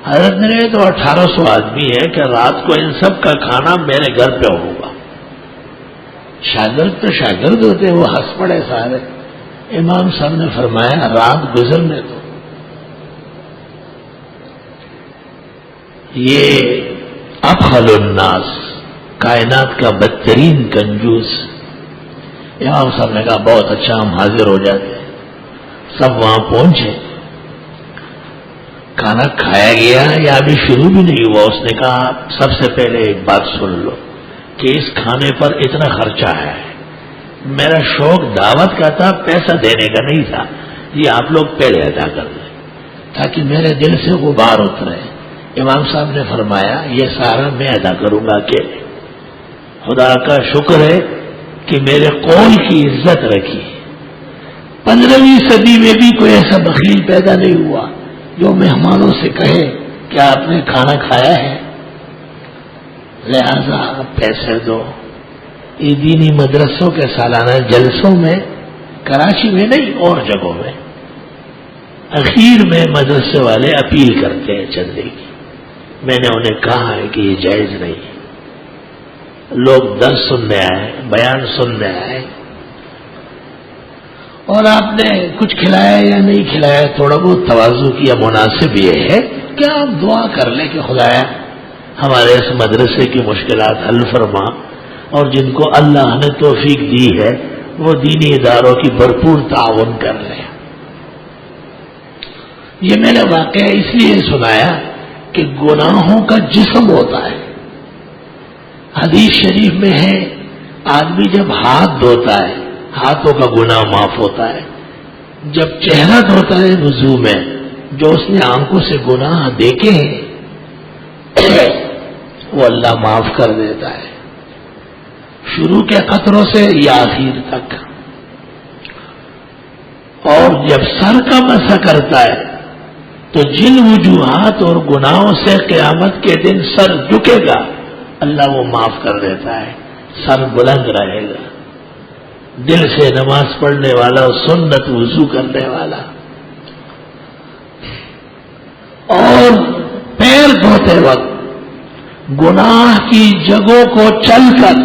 حضرت نے تو 1800 آدمی ہے کہ رات کو ان سب کا کھانا میرے گھر پہ ہوگا۔ شاگرد تو شاگرد ہوتے، وہ ہنس پڑے سارے۔ امام صاحب نے فرمایا، رات گزرنے دو، یہ ابخل الناس، کائنات کا بدترین کنجوس۔ امام صاحب نے کہا بہت اچھا، ہم حاضر ہو جاتے ہیں۔ سب وہاں پہنچے، کھانا کھایا گیا یا ابھی شروع بھی نہیں ہوا۔ اس نے کہا سب سے پہلے ایک بات سن لو کہ اس کھانے پر اتنا خرچہ ہے، میرا شوق دعوت کا تھا، پیسہ دینے کا نہیں تھا، یہ آپ لوگ پہلے ادا کر لیں تاکہ میرے دل سے غبار اترے۔ امام صاحب نے فرمایا یہ سارا میں ادا کروں گا اکیلے، خدا کا شکر ہے کہ میرے قول کی عزت رکھی۔ 15ویں صدی میں بھی کوئی ایسا بخیل پیدا نہیں ہوا جو مہمانوں سے کہے کہ آپ نے کھانا کھایا ہے، لہذا پیسے دو۔ یہ دینی مدرسوں کے سالانہ جلسوں میں، کراچی میں نہیں اور جگہوں میں، اخیر میں مدرسے والے اپیل کرتے ہیں چندے کی۔ میں نے انہیں کہا ہے کہ یہ جائز نہیں، لوگ درس سننے آئے، بیان سننے آئے، اور آپ نے کچھ کھلایا یا نہیں کھلایا، تھوڑا بہت تواضع کیا، مناسب یہ ہے کہ آپ دعا کر لیں کہ خدایا ہمارے اس مدرسے کی مشکلات حل فرما، اور جن کو اللہ نے توفیق دی ہے وہ دینی اداروں کی بھرپور تعاون کر لیں۔ یہ میں نے واقعہ اس لیے سنایا کہ گناہوں کا جسم ہوتا ہے۔ حدیث شریف میں ہے آدمی جب ہاتھ دھوتا ہے ہاتھوں کا گناہ معاف ہوتا ہے، جب چہرہ دھوتا ہے وضو میں جو اس نے آنکھوں سے گناہ دیکھے ہیں وہ اللہ معاف کر دیتا ہے، شروع کے قطروں سے یا آخر تک۔ اور جب سر کا مسح کرتا ہے تو جن وجوہات اور گناہوں سے قیامت کے دن سر جھکے گا اللہ وہ معاف کر دیتا ہے، سر بلند رہے گا۔ دل سے نماز پڑھنے والا، سنت وضو کرنے والا، اور پیر دھوتے وقت گناہ کی جگہوں کو چل کر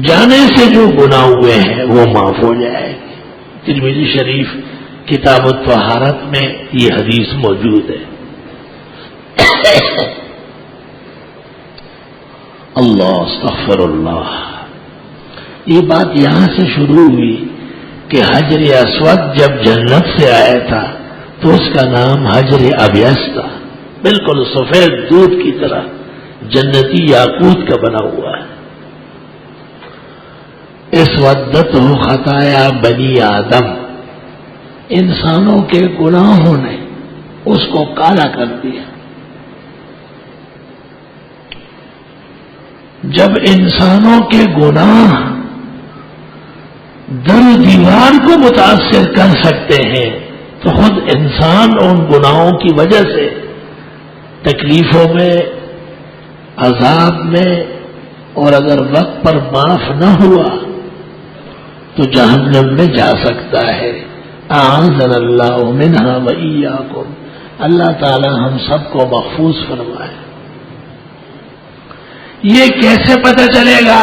جانے سے جو گناہ ہوئے ہیں وہ معاف ہو جائے گی۔ ترمذی شریف کتاب الطہارت میں یہ حدیث موجود ہے۔ اللہ استغفر اللہ۔ یہ بات یہاں سے شروع ہوئی کہ حجر اسود جب جنت سے آیا تھا تو اس کا نام حجر ابیض تھا، بالکل سفید دودھ کی طرح جنتی یاقوت کا بنا ہوا ہے۔ اسودت ہو خطایا بنی آدم، انسانوں کے گناہوں نے اس کو کالا کر دیا۔ جب انسانوں کے گناہ در دیوار کو متاثر کر سکتے ہیں تو خود انسان ان گناہوں کی وجہ سے تکلیفوں میں، عذاب میں، اور اگر وقت پر معاف نہ ہوا تو جہنم میں جا سکتا ہے۔ اعاذنا اللہ منہا وإیاکم، اللہ تعالی ہم سب کو محفوظ فرمائے۔ یہ کیسے پتہ چلے گا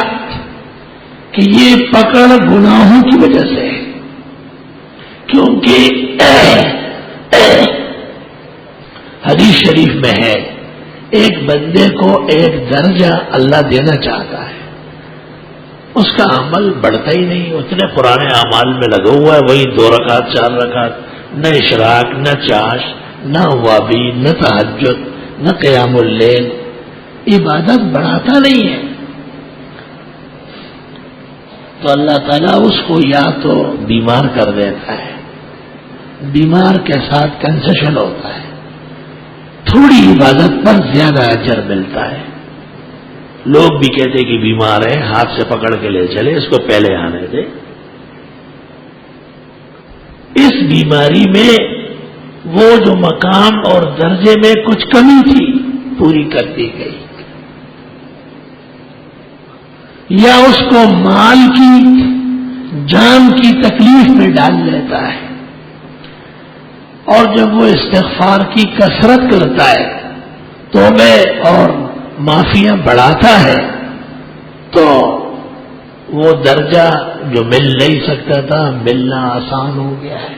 کہ یہ پکڑ گناہوں کی وجہ سے ہے؟ کیونکہ حدیث شریف میں ہے ایک بندے کو ایک درجہ اللہ دینا چاہتا ہے، اس کا عمل بڑھتا ہی نہیں، اتنے پرانے اعمال میں لگا ہوا ہے، وہی 2 رکعت 4 رکعت، نہ اشراق، نہ چاش، نہ وابی، نہ تہجد، نہ قیام اللیل، عبادت بڑھاتا نہیں ہے، تو اللہ تعالیٰ اس کو یا تو بیمار کر دیتا ہے، بیمار کے ساتھ کنسیشن ہوتا ہے، تھوڑی عبادت پر زیادہ اجر ملتا ہے۔ لوگ بھی کہتے کہ بیمار ہے، ہاتھ سے پکڑ کے لے چلے، اس کو پہلے آنے دے۔ اس بیماری میں وہ جو مقام اور درجے میں کچھ کمی تھی پوری کر دی گئی، یا اس کو مال کی جان کی تکلیف میں ڈال لیتا ہے، اور جب وہ استغفار کی کثرت کرتا ہے، توبے اور معافیاں بڑھاتا ہے، تو وہ درجہ جو مل نہیں سکتا تھا ملنا آسان ہو گیا ہے۔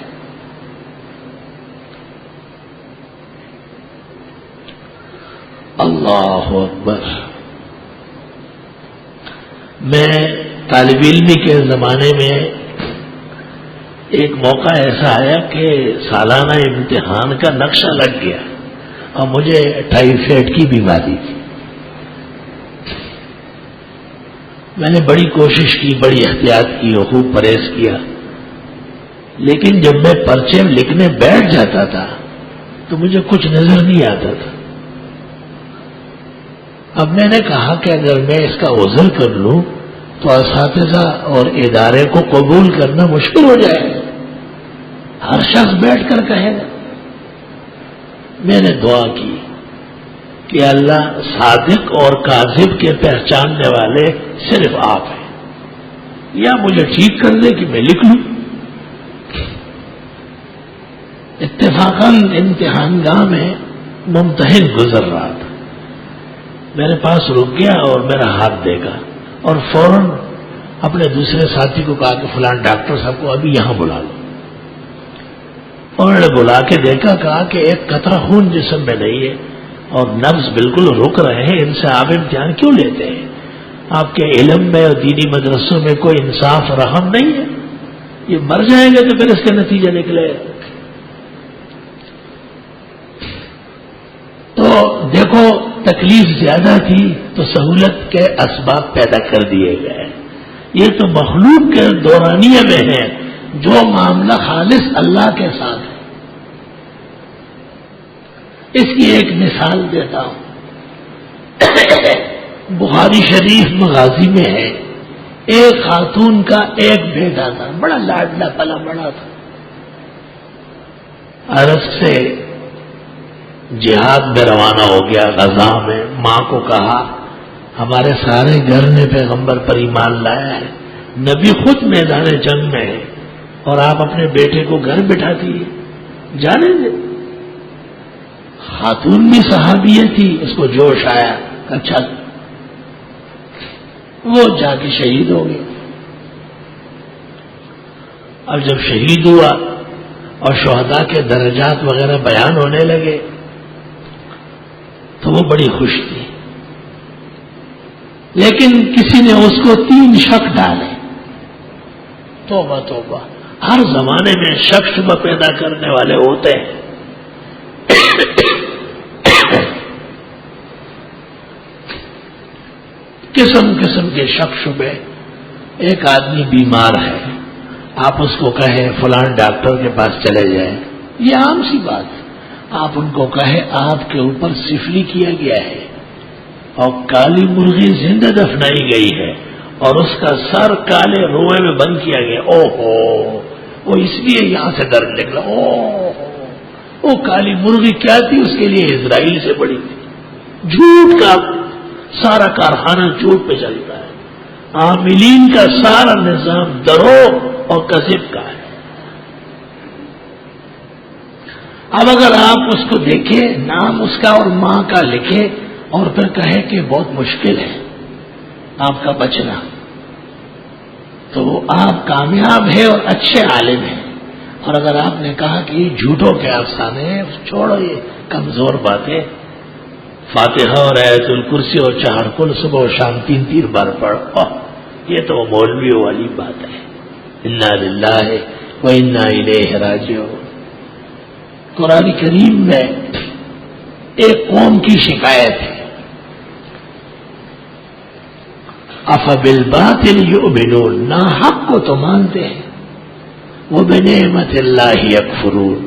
اللہ اکبر۔ میں طالب علمی کے زمانے میں ایک موقع ایسا آیا کہ سالانہ امتحان کا نقشہ لگ گیا اور مجھے ٹائیفائڈ کی بیماری تھی۔ میں نے بڑی کوشش کی، بڑی احتیاط کی، خوب پرہیز کیا، لیکن جب میں پرچے لکھنے بیٹھ جاتا تھا تو مجھے کچھ نظر نہیں آتا تھا۔ اب میں نے کہا کہ اگر میں اس کا عذر کر لوں تو اساتذہ اور ادارے کو قبول کرنا مشکل ہو جائے گا، ہر شخص بیٹھ کر کہے گا۔ میں نے دعا کی کہ اللہ، صادق اور کاذب کے پہچاننے والے صرف آپ ہیں، یا مجھے ٹھیک کر دے کہ میں لکھ لوں۔ اتفاقاً امتحان گاہ میں ممتحن گزر رہا تھا، میرے پاس رک گیا اور میرا ہاتھ دیکھا، اور فوراً اپنے دوسرے ساتھی کو کہا کہ فلاں ڈاکٹر صاحب کو ابھی یہاں بلا لو۔ انہوں نے بلا کے دیکھا، کہا کہ ایک قطرہ خون جسم میں نہیں ہے اور نبض بالکل رک رہے ہیں، ان سے آپ امتحان کیوں لیتے ہیں؟ آپ کے علم میں اور دینی مدرسوں میں کوئی انصاف رحم نہیں ہے، یہ مر جائیں گے تو پھر اس کا نتیجہ نکلے۔ تو دیکھو، تکلیف زیادہ تھی تو سہولت کے اسباب پیدا کر دیے گئے۔ یہ تو مخلوق کے دورانیے میں ہے، جو معاملہ خالص اللہ کے ساتھ ہے۔ اس کی ایک مثال دیتا ہوں۔ بخاری شریف مغازی میں ہے، ایک خاتون کا ایک بیٹا تھا، بڑا لاڈلا پلا بڑا تھا۔ عرب سے جہاد میں روانہ ہو گیا، غزہ میں۔ ماں کو کہا ہمارے سارے گھر نے پیغمبر پر ایمان لایا ہے، نبی خود میدان جنگ میں ہے، اور آپ اپنے بیٹے کو گھر بٹھا دیے، جانے دے۔ خاتون بھی صحابیہ تھی، اس کو جوش آیا، اچھا، وہ جا کے شہید ہو گیا۔ اب جب شہید ہوا اور شہداء کے درجات وغیرہ بیان ہونے لگے تو وہ بڑی خوش تھی، لیکن کسی نے اس کو 3 شک ڈالے۔ توبہ توبہ، ہر زمانے میں شک شبہ پیدا کرنے والے ہوتے ہیں۔ قسم قسم کے شک شبے۔ ایک آدمی بیمار ہے، آپ اس کو کہیں فلاں ڈاکٹر کے پاس چلے جائیں، یہ عام سی بات ہے۔ آپ ان کو کہیں آپ کے اوپر سفلی کیا گیا ہے اور کالی مرغی زندہ دفنائی گئی ہے اور اس کا سر کالے روئے میں بند کیا گیا، او ہو، وہ اس لیے یہاں سے درد نکلا، او وہ کالی مرغی کیا تھی؟ اس کے لیے اسرائیل سے بڑی تھی۔ جھوٹ کا سارا کارخانہ جھوٹ پہ چلتا ہے، عاملین کا سارا نظام دروغ اور کذب کا ہے۔ اب اگر آپ اس کو دیکھیں، نام اس کا اور ماں کا لکھیں اور پھر کہیں کہ بہت مشکل ہے آپ کا بچنا، تو آپ کامیاب ہیں اور اچھے عالم ہیں۔ اور اگر آپ نے کہا کہ یہ جھوٹوں کے افسانے ہیں، چھوڑو یہ کمزور باتیں، فاتحہ اور آیت الکرسی اور 4 کل صبح و شام 3 بار پڑھ، یہ تو مولویوں والی بات ہے۔ انا للہ و انا الیہ راجعون۔ قرآن کریم میں ایک قوم کی شکایت ہے افبالباطل یؤمنون، نا حق کو تو مانتے ہیں، وبنعمت اللہ یکفرون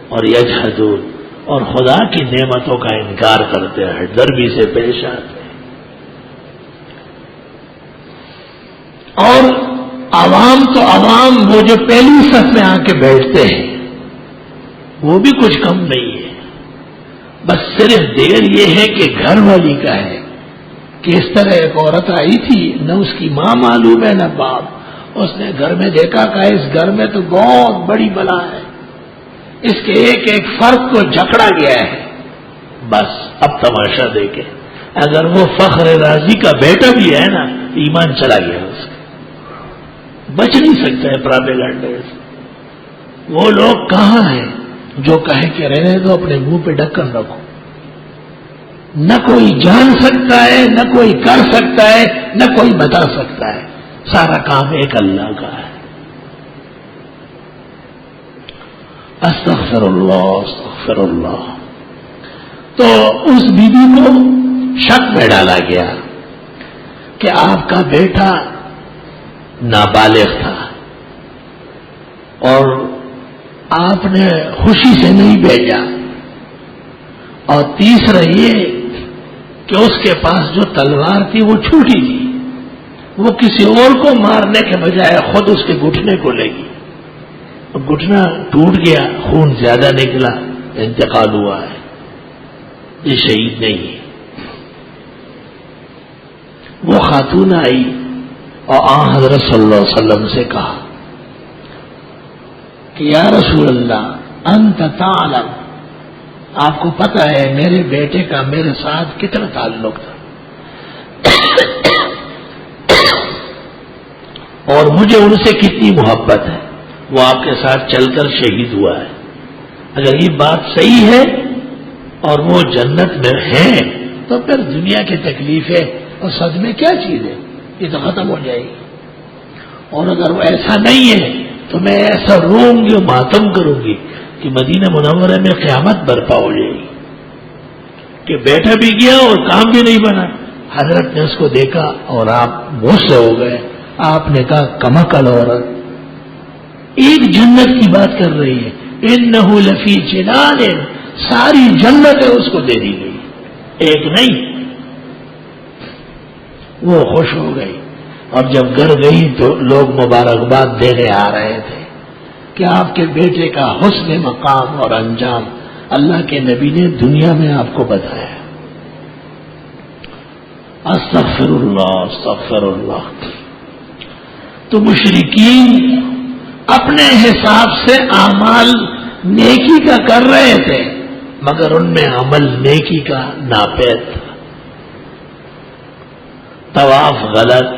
اور یجحدون، اور خدا کی نعمتوں کا انکار کرتے ہیں، دربی سے پیش آتے ہیں۔ اور عوام تو عوام، وہ جو پہلی صف میں آ کے بیٹھتے ہیں وہ بھی کچھ کم نہیں ہے، بس صرف دیر یہ ہے کہ گھر والی کا ہے کہ اس طرح ایک عورت آئی تھی، نہ اس کی ماں معلوم ہے نہ باپ، اس نے گھر میں دیکھا کہ اس گھر میں تو بہت بڑی بلا ہے، اس کے ایک ایک فرد کو جکڑا گیا ہے، بس اب تماشا دیکھے، اگر وہ فخر رازی کا بیٹا بھی ہے نا، ایمان چلا گیا اس کا، بچ نہیں سکتا ہے پراپیگنڈے سے۔ وہ لوگ کہاں ہیں جو کہیں کہ رہنے دو، اپنے منہ پہ ڈھکن رکھو، نہ کوئی جان سکتا ہے، نہ کوئی کر سکتا ہے، نہ کوئی بتا سکتا ہے، سارا کام ایک اللہ کا ہے۔ استغفر اللہ استغفر اللہ۔ تو اس بیوی کو شک میں ڈالا گیا کہ آپ کا بیٹا نابالغ تھا اور آپ نے خوشی سے نہیں بھیجا، اور تیسرا یہ کہ اس کے پاس جو تلوار تھی وہ چھوٹی تھی، وہ کسی اور کو مارنے کے بجائے خود اس کے گھٹنے کو لگی، گھٹنا ٹوٹ گیا، خون زیادہ نکلا، انتقال ہوا ہے، یہ شہید نہیں ہے۔ وہ خاتون آئی اور آن حضرت صلی اللہ علیہ وسلم سے کہا کہ یا رسول اللہ انت تعلم، آپ کو پتہ ہے میرے بیٹے کا میرے ساتھ کتنا تعلق تھا اور مجھے ان سے کتنی محبت ہے، وہ آپ کے ساتھ چل کر شہید ہوا ہے، اگر یہ بات صحیح ہے اور وہ جنت میں ہے تو پھر دنیا کی تکلیفیں اور صدمے کیا چیز ہے، یہ تو ختم ہو جائے گی، اور اگر وہ ایسا نہیں ہے تو میں ایسا روں گی اور ماتم کروں گی کہ مدینہ منورہ میں قیامت برپا ہو جائے گی کہ بیٹا بھی گیا اور کام بھی نہیں بنا۔ حضرت نے اس کو دیکھا اور آپ غصے ہو گئے، آپ نے کہا کمعقل عورت، ایک جنت کی بات کر رہی ہے، انہ لفی جنان، ساری جنتیں اس کو دے دی گئی، ایک نہیں۔ وہ خوش ہو گئی، اور جب گھر گئی تو لوگ مبارکباد دینے آ رہے تھے کہ آپ کے بیٹے کا حسن مقام اور انجام اللہ کے نبی نے دنیا میں آپ کو بتایا۔ استغفر اللہ استغفر اللہ۔ تو مشرکین اپنے حساب سے اعمال نیکی کا کر رہے تھے، مگر ان میں عمل نیکی کا ناپید تھا۔ طواف غلط،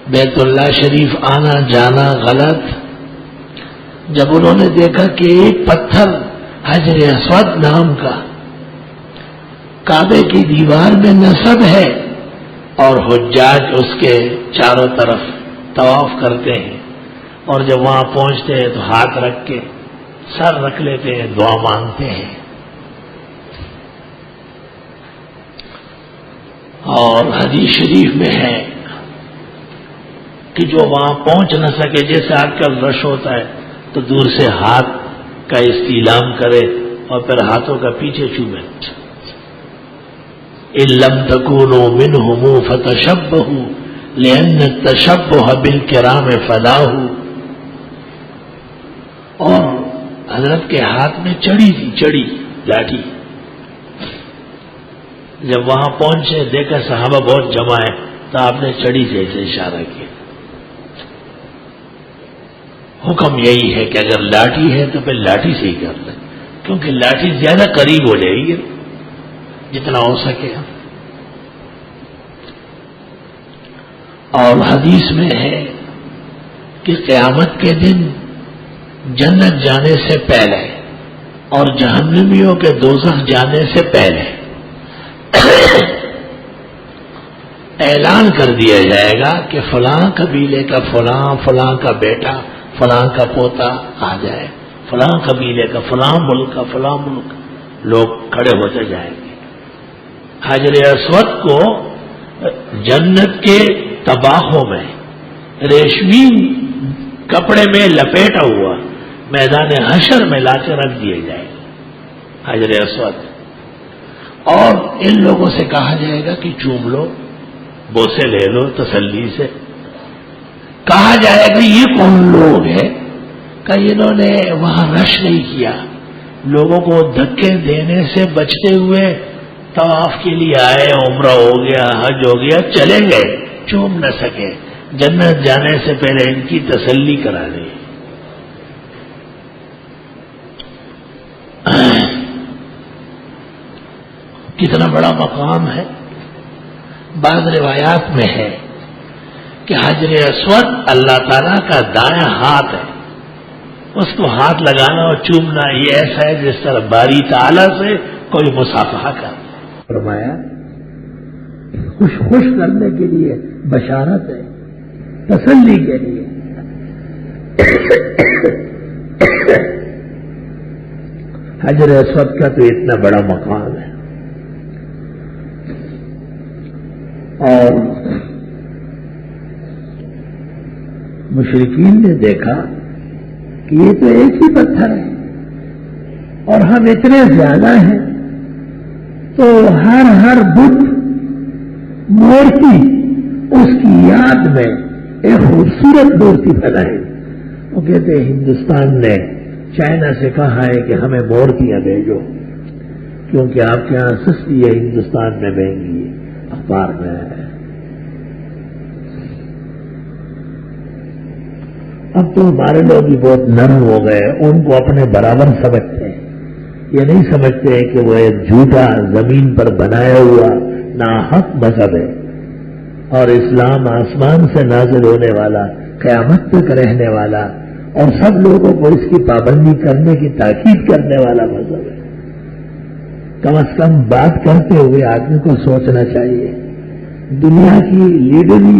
بیت اللہ شریف آنا جانا غلط۔ جب انہوں نے دیکھا کہ ایک پتھر حجر اسود نام کا کعبے کی دیوار میں نصب ہے اور حجاج اس کے چاروں طرف طواف کرتے ہیں، اور جب وہاں پہنچتے ہیں تو ہاتھ رکھ کے سر رکھ لیتے ہیں، دعا مانگتے ہیں، اور حدیث شریف میں ہے کہ جو وہاں پہنچ نہ سکے، جیسے آج کل رش ہوتا ہے تو دور سے ہاتھ کا استعلام کرے اور پھر ہاتھوں کا پیچھے چومے۔ ان لم تکونوا منهم فتشبہوا لأن التشبہ بالکرام فلاح۔ اور حضرت کے ہاتھ میں چڑی تھی، چڑی لاٹھی۔ جب وہاں پہنچے دیکھا صحابہ بہت جمع ہے تو آپ نے چڑی سے ایسے اشارہ کیا۔ حکم یہی ہے کہ اگر لاٹھی ہے تو پھر لاٹھی سے ہی کر لیں، کیونکہ لاٹھی زیادہ قریب ہو جائے گی جتنا ہو سکے۔ اور حدیث میں ہے کہ قیامت کے دن جنت جانے سے پہلے اور جہنمیوں کے دوزخ جانے سے پہلے اعلان کر دیا جائے گا کہ فلاں قبیلے کا فلاں، فلاں کا بیٹا، فلاں کا پوتا آ جائے، فلاں قبیلے کا فلاں ملک کا فلاں ملک، لوگ کھڑے ہوتے جائیں گے۔ حجر اسود کو جنت کے تباہوں میں ریشمی کپڑے میں لپیٹا ہوا میدان حشر میں لا کے رکھ دیے جائے حجر اسود، اور ان لوگوں سے کہا جائے گا کہ چوم لو، بوسے لے لو تسلی سے. کہا جائے گا یہ کون لوگ ہیں کہ انہوں نے وہاں رش نہیں کیا، لوگوں کو دھکے دینے سے بچتے ہوئے طواف کے لیے آئے، عمرہ ہو گیا، حج ہو گیا، چلے گئے، چوم نہ سکے. جنت جانے سے پہلے ان کی تسلی کرا دی. کتنا بڑا مقام ہے. بعض روایات میں ہے کہ حجر اسود اللہ تعالیٰ کا دایاں ہاتھ ہے، اس کو ہاتھ لگانا اور چومنا یہ ایسا ہے جس طرح باری تعالیٰ سے کوئی مصافحہ کر. فرمایا خوش کرنے کے لیے بشارت ہے، تسلی کے لیے. حجر اسود کا تو اتنا بڑا مقام ہے، اور مشرکین نے دیکھا کہ یہ تو ایک ہی پتھر ہے اور ہم اتنے زیادہ ہیں، تو ہر بت مورتی اس کی یاد میں ایک خوبصورت مورتی بنائی. وہ کہتے ہیں ہندوستان نے چائنا سے کہا ہے کہ ہمیں مورتیاں بھیجو، کیونکہ آپ کے یہاں سستی ہے، ہندوستان میں مہنگی ہے. اخبار میں ہے. اب تو ہمارے لوگ بھی بہت نرم ہو گئے، ان کو اپنے برابر سمجھتے ہیں. یہ نہیں سمجھتے کہ وہ ایک جھوٹا زمین پر بنایا ہوا ناحق مذہب ہے، اور اسلام آسمان سے نازل ہونے والا، قیامت تک رہنے والا، اور سب لوگوں کو اس کی پابندی کرنے کی تاکید کرنے والا مذہب ہے. کم از کم بات کرتے ہوئے آدمی کو سوچنا چاہیے. دنیا کی لیڈری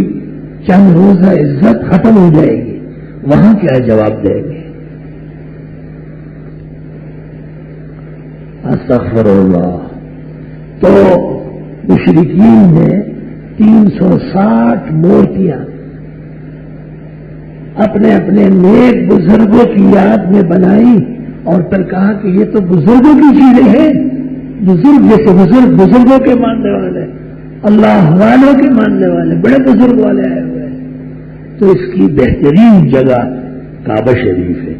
چند روزہ عزت ختم ہو جائے گی، وہاں کیا جواب دیں گے؟ استغفر اللہ. تو مشرکین نے 360 مورتیاں اپنے اپنے نیک بزرگوں کی یاد میں بنائی، اور پھر کہا کہ یہ تو بزرگوں کی چیزیں ہیں. بزرگ جیسے بزرگوں کے ماننے والے، اللہ والوں کے ماننے والے، بڑے بزرگ والے آئے ہوئے ہیں. تو اس کی بہترین جگہ کعبہ شریف ہے.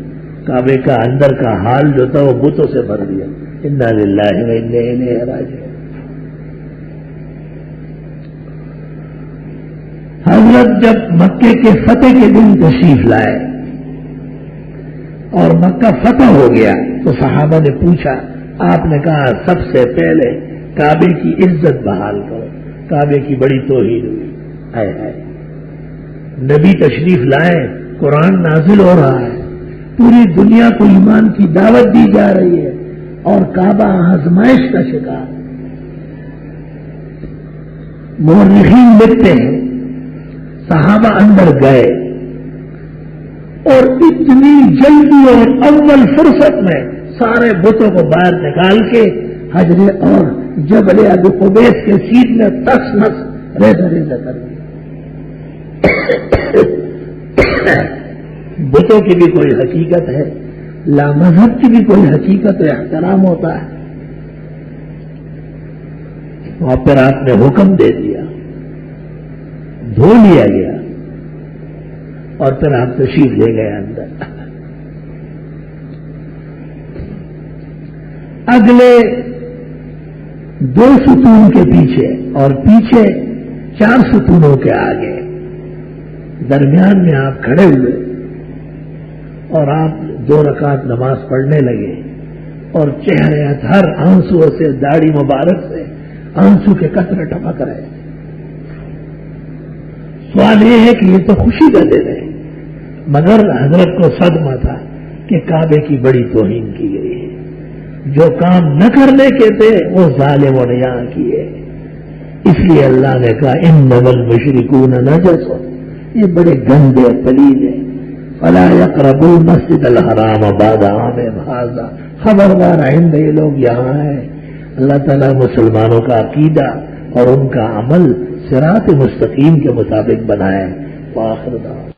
کعبے کا اندر کا حال جو تھا وہ بتوں سے بھر دیا. انا للہ و انا الیہ راجعون. حضرت جب مکے کے فتح کے دن تشریف لائے اور مکہ فتح ہو گیا تو صحابہ نے پوچھا، آپ نے کہا سب سے پہلے کعبے کی عزت بحال کرو. کعبے کی بڑی توہین ہوئی. ہائے ہائے. نبی تشریف لائے، قرآن نازل ہو رہا ہے، پوری دنیا کو ایمان کی دعوت دی جا رہی ہے، اور کعبہ آزمائش کا شکار. مورخین لکھتے ہیں صحابہ اندر گئے اور اتنی جلدی اور اول فرصت میں سارے بتوں کو باہر نکال کے حجر اور جبل ابو قبیس کے سیٹ میں تس نس ریزہ کر دیا. بتوں کی بھی کوئی حقیقت ہے، لا مذہب کی بھی کوئی حقیقت و احترام ہوتا ہے. اور پھر آپ نے حکم دے دیا، دھو لیا گیا، اور پھر آپ تشریف لے گئے اندر. اگلے 2 ستون کے پیچھے اور پیچھے 4 ستونوں کے آگے درمیان میں آپ کھڑے ہوئے اور آپ 2 رکعت نماز پڑھنے لگے، اور چہرے ہر آنسو سے، داڑھی مبارک سے آنسو کے قطرے ٹپک رہے. سوال یہ ہے کہ یہ تو خوشی کا دن ہے، مگر حضرت کو صدمہ تھا کہ کعبے کی بڑی توہین کی گئی ہے. جو کام نہ کرنے کے تھے وہ ظالموں نے یہاں کیے. اس لیے اللہ نے کہا انما المشرکون نجس، یہ بڑے گندے پلید ہیں. فلا يقربوا المسجد الحرام بعد عامهم هذا، خبردار آئندہ یہ لوگ یہاں ہیں. اللہ تعالیٰ مسلمانوں کا عقیدہ اور ان کا عمل صراط مستقیم کے مطابق بنائیں. وآخر دعوانا